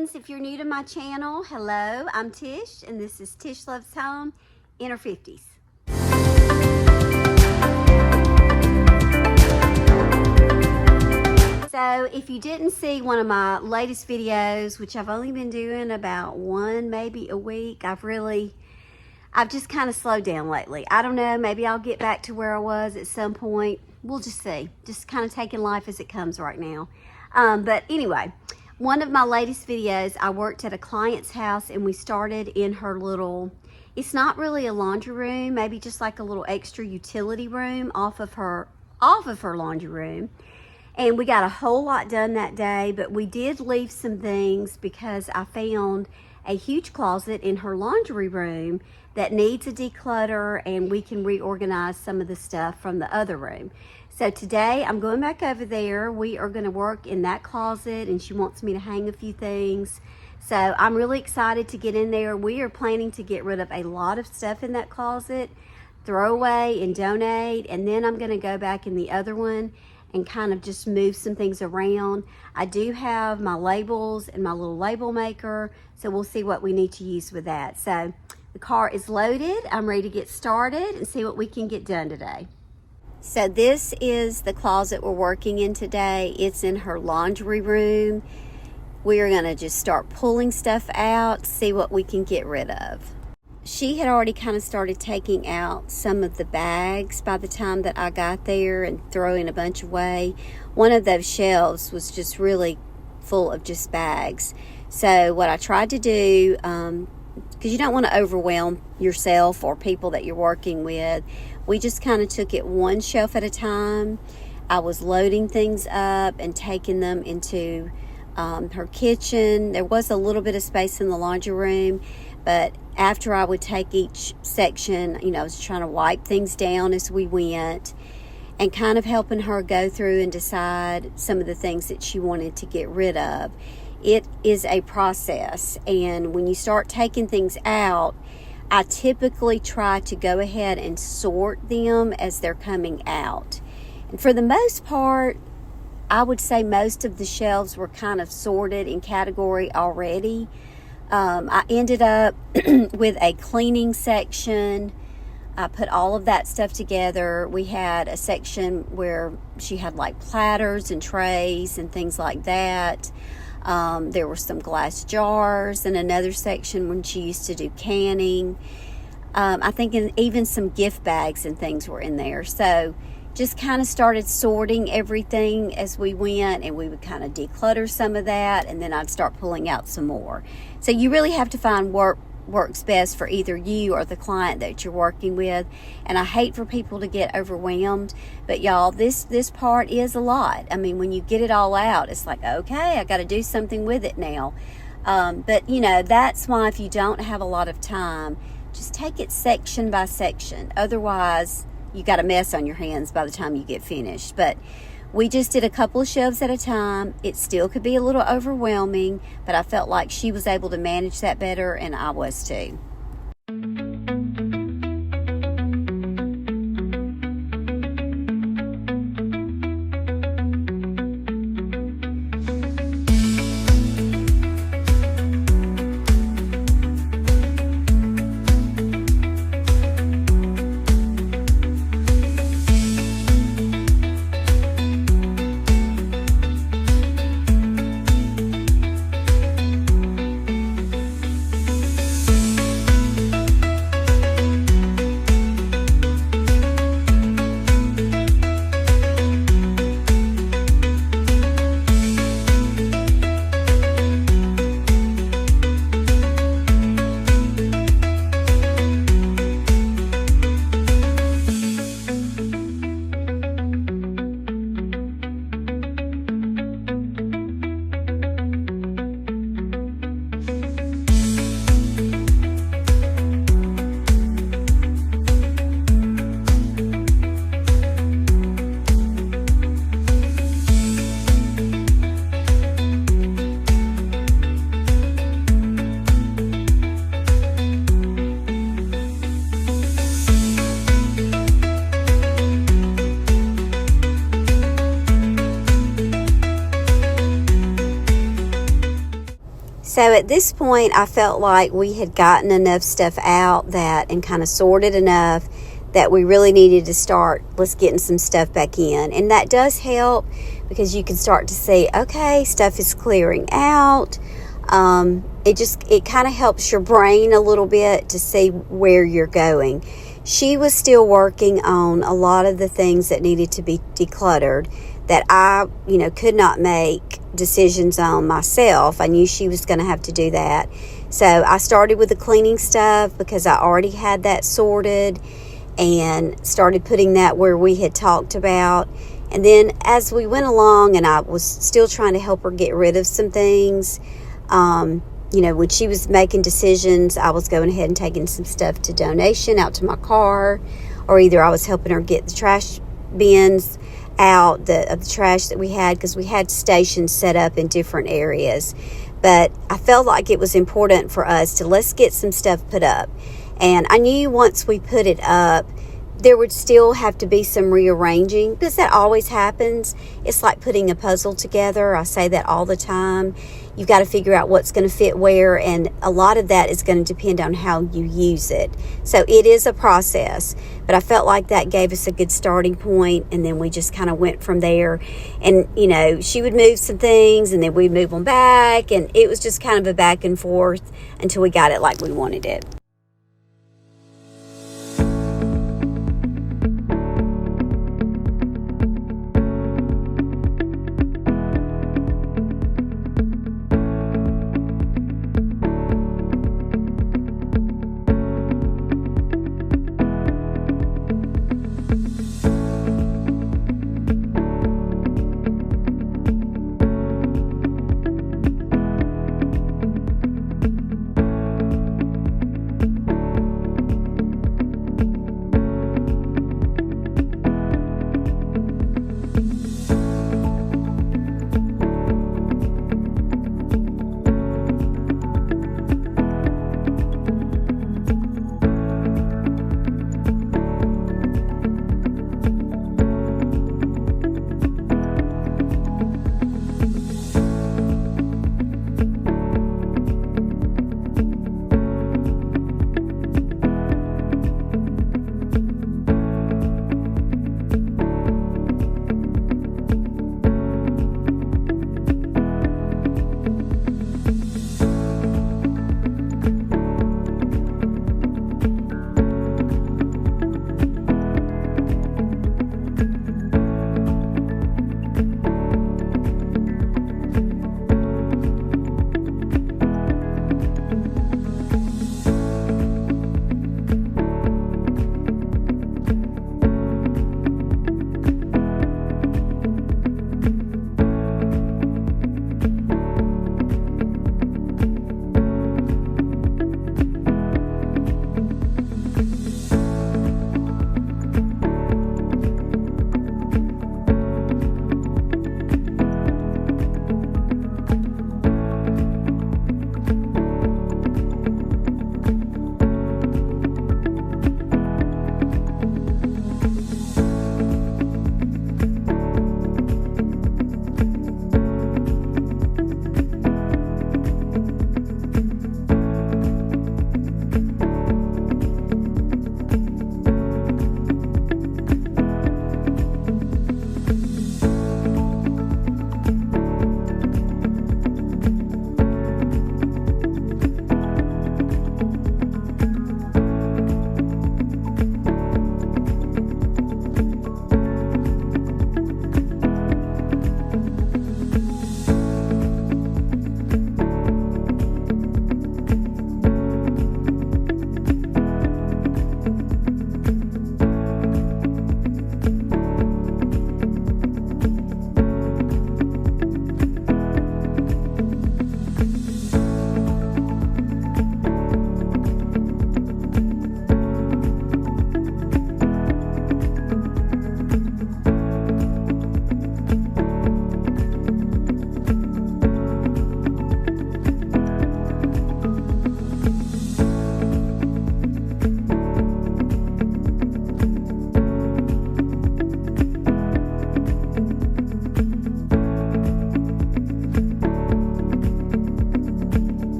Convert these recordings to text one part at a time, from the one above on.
friends. If you're new to my channel, hello, I'm Tish, and this is Tish Loves Home in her 50s. So if you didn't see one of my latest videos, which I've only been doing about one, maybe a week, I've just kind of slowed down lately. I don't know, maybe I'll get back to where I was at some point. We'll just see. Just kind of taking life as it comes right now. But anyway, one of my latest videos, I worked at a client's house and we started in her little, it's not really a laundry room, maybe just like a little extra utility room off of her laundry room. And we got a whole lot done that day, but we did leave some things because I found a huge closet in her laundry room that needs a declutter, and we can reorganize some of the stuff from the other room. So today I'm going back over there. We are going to work in that closet, and she wants me to hang a few things. So I'm really excited to get in there. We are planning to get rid of a lot of stuff in that closet, throw away and donate, and then I'm going to go back in the other one and kind of just move some things around. I do have my labels and my little label maker, so we'll see what we need to use with that. So the car is loaded. I'm ready to get started and see what we can get done today. So this is the closet we're working in today. It's in her laundry room. We are gonna just start pulling stuff out, see what we can get rid of. She had already kind of started taking out some of the bags by the time that I got there and throwing a bunch away. One of those shelves was just really full of just bags. So what I tried to do, because you don't want to overwhelm yourself or people that you're working with, we just kind of took it one shelf at a time. I was loading things up and taking them into her kitchen. There was a little bit of space in the laundry room, but after I would take each section, I was trying to wipe things down as we went and kind of helping her go through and decide some of the things that she wanted to get rid of. It is a process, and when you start taking things out, I typically try to go ahead and sort them as they're coming out. And for the most part, I would say most of the shelves were kind of sorted in category already. I ended up with a cleaning section. I put all of that stuff together. We had a section where she had like platters and trays and things like that. There were some glass jars, and another section when she used to do canning. I think even some gift bags and things were in there. So just kind of started sorting everything as we went, and we would kind of declutter some of that, and then I'd start pulling out some more. So you really have to find works best for either you or the client that you're working with. And I hate for people to get overwhelmed, but y'all, this part is a lot. I mean, when you get it all out, it's like, okay, I got to do something with it now. But that's why if you don't have a lot of time, just take it section by section. Otherwise, you got a mess on your hands by the time you get finished. But we just did a couple of shelves at a time. It still could be a little overwhelming, but I felt like she was able to manage that better, and I was too. So at this point, I felt like we had gotten enough stuff out that and kind of sorted enough that we really needed to start, let's getting some stuff back in. And that does help because you can start to see, okay, stuff is clearing out. It kind of helps your brain a little bit to see where you're going. She was still working on a lot of the things that needed to be decluttered that I, could not make decisions on myself. I knew she was going to have to do that. So I started with the cleaning stuff because I already had that sorted and started putting that where we had talked about. And then as we went along and I was still trying to help her get rid of some things, when she was making decisions, I was going ahead and taking some stuff to donation out to my car, or either I was helping her get the trash bins out of the trash that we had, because we had stations set up in different areas. But I felt like it was important for us to let's get some stuff put up. And I knew once we put it up, there would still have to be some rearranging, because that always happens. It's like putting a puzzle together. I say that all the time. You've got to figure out what's going to fit where, and a lot of that is going to depend on how you use it. So it is a process, but I felt like that gave us a good starting point, and then we just kind of went from there. And, she would move some things, and then we'd move them back, and it was just kind of a back and forth until we got it like we wanted it.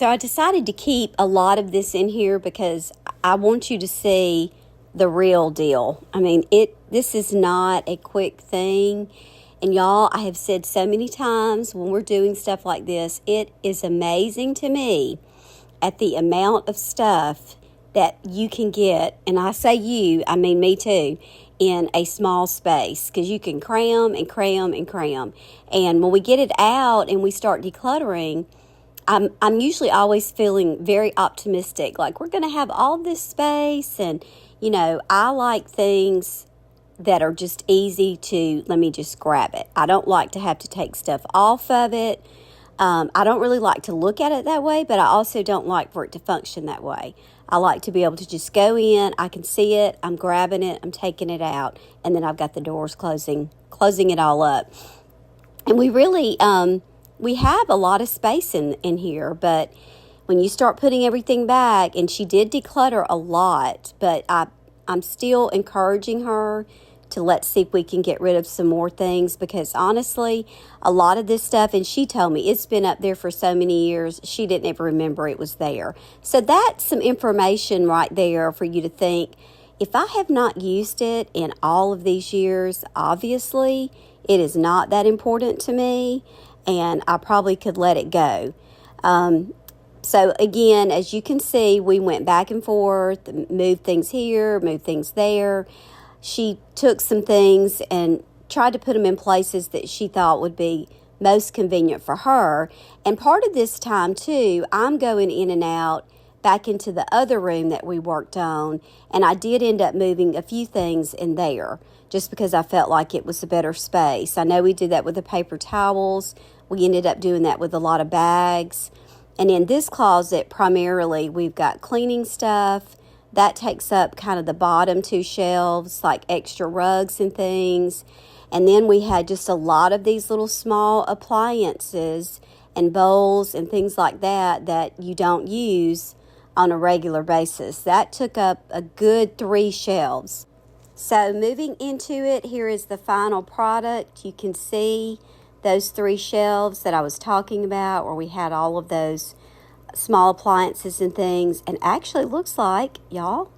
So I decided to keep a lot of this in here because I want you to see the real deal. I mean, this is not a quick thing. And y'all, I have said so many times when we're doing stuff like this, it is amazing to me at the amount of stuff that you can get, and I say you, I mean me too, in a small space, because you can cram and cram and cram. And when we get it out and we start decluttering, I'm usually always feeling very optimistic, like we're going to have all this space, and I like things that are just easy to, let me just grab it. I don't like to have to take stuff off of it. I don't really like to look at it that way, but I also don't like for it to function that way. I like to be able to just go in, I can see it, I'm grabbing it, I'm taking it out, and then I've got the doors closing it all up. And we really, we have a lot of space in here, but when you start putting everything back, and she did declutter a lot, but I'm still encouraging her to let's see if we can get rid of some more things, because honestly, a lot of this stuff, and she told me it's been up there for so many years, she didn't ever remember it was there. So that's some information right there for you to think, if I have not used it in all of these years, obviously it is not that important to me, and I probably could let it go. So again, as you can see, we went back and forth, moved things here, moved things there. She took some things and tried to put them in places that she thought would be most convenient for her. And part of this time, too, I'm going in and out back into the other room that we worked on. And I did end up moving a few things in there just because I felt like it was a better space. I know we did that with the paper towels. We ended up doing that with a lot of bags. And in this closet, primarily, we've got cleaning stuff. That takes up kind of the bottom two shelves, like extra rugs and things. And then we had just a lot of these little small appliances and bowls and things like that you don't use on a regular basis. That took up a good 3 shelves. So moving into it, here is the final product. You can see those 3 shelves that I was talking about, where we had all of those small appliances and things. And actually looks like, y'all,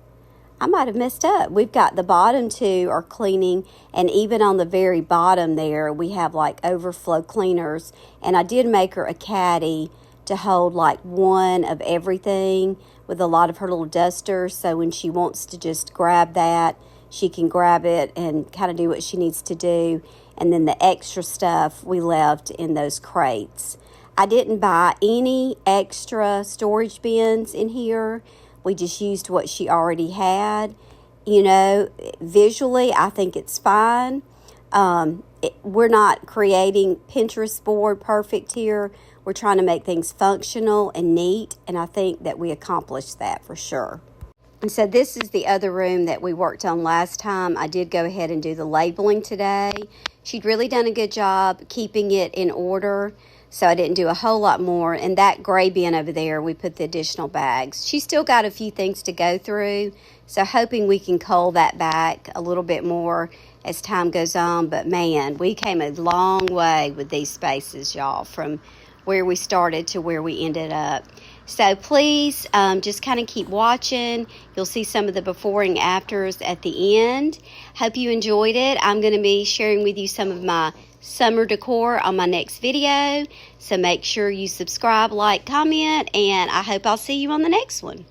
I might have messed up. We've got the bottom 2 are cleaning, and even on the very bottom there we have like overflow cleaners. And I did make her a caddy to hold like one of everything with a lot of her little dusters, so when she wants to just grab that, she can grab it and kind of do what she needs to do. And then the extra stuff we left in those crates. I didn't buy any extra storage bins in here. We just used what she already had. Visually, I think it's fine. We're not creating Pinterest board perfect here. We're trying to make things functional and neat, and I think that we accomplished that for sure. And so this is the other room that we worked on last time. I did go ahead and do the labeling today. She'd really done a good job keeping it in order, so I didn't do a whole lot more. And that gray bin over there, we put the additional bags. She's still got a few things to go through, so hoping we can cull that back a little bit more as time goes on. But man, we came a long way with these spaces, y'all, from where we started to where we ended up. So please just kind of keep watching. You'll see some of the before and afters at the end. Hope you enjoyed it. I'm going to be sharing with you some of my summer decor on my next video. So make sure you subscribe, like, comment, and I hope I'll see you on the next one.